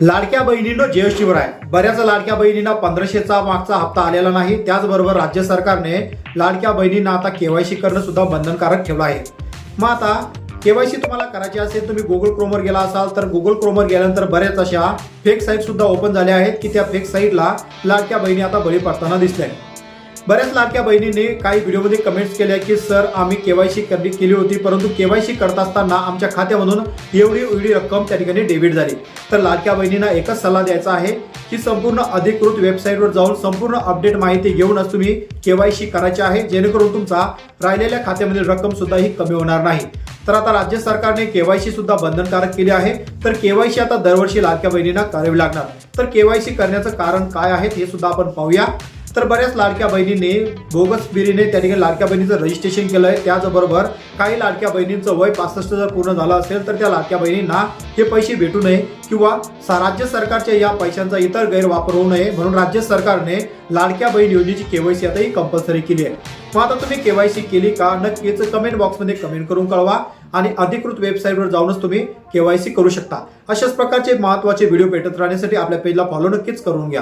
लाडक्या बहिणींनो जय शिवराय. बऱ्याच लाडक्या बहिणींना 1500चा मागचा हप्ता आलेला नाही. त्याचबरोबर राज्य सरकारने लाडक्या बहिणींना आता केवायसी करणं सुद्धा बंधनकारक ठेवलं आहे. मग आता केवायसी तुम्हाला करायची असेल, तुम्ही गुगल क्रोमवर गेला असाल तर गुगल क्रोमवर गेल्यानंतर बऱ्याच अशा फेक साईट सुद्धा ओपन झाल्या आहेत की त्या फेक साईटला लाडक्या बहिणी आता बळी पडताना दिसल्या. बऱ्याच लाडक्या बहिणींनी काही व्हिडिओमध्ये कमेंट्स केल्या की सर आम्ही केवायसी केली होती, परंतु केवायसी करत असताना आमच्या खात्यामधून एवढी रक्कम त्या ठिकाणी डेबिट झाली. तर लाडक्या बहिणींना एकच सल्ला द्यायचा आहे की संपूर्ण अधिकृत वेबसाईटवर जाऊन संपूर्ण अपडेट माहिती घेऊनच तुम्ही केवायसी करायची आहे, जेणेकरून तुमचा राहिलेल्या खात्यामधील रक्कम सुद्धा ही कमी होणार नाही. तर आता राज्य सरकारने केवायसी सुद्धा बंधनकारक केली आहे. तर केवायसी आता दरवर्षी लाडक्या बहिणींना करावी लागणार. तर केवायसी करण्याचं कारण काय आहे हे सुद्धा आपण पाहूया. तर बऱ्याच लाडक्या बहिणींनी बोगस बिरीने त्या ठिकाणी लाडक्या बहिणीचं रजिस्ट्रेशन केलंय. त्याचबरोबर काही लाडक्या बहिणींचं वय 65 जर पूर्ण झालं असेल तर त्या लाडक्या बहिणींना हे पैसे भेटू नये किंवा राज्य सरकारच्या या पैशांचा इतर गैरवापर होऊ नये म्हणून राज्य सरकारने लाडक्या बहीण योजनेची केवायसी आता ही कंपल्सरी केली आहे. मग आता तुम्ही केवायसी केली का नक्कीच कमेंट बॉक्समध्ये कमेंट करून कळवा आणि अधिकृत वेबसाईटवर जाऊनच तुम्ही केवायसी करू शकता. अशाच प्रकारचे महत्त्वाचे व्हिडिओ भेटत राहण्यासाठी आपल्या पेजला फॉलो नक्कीच करून घ्या.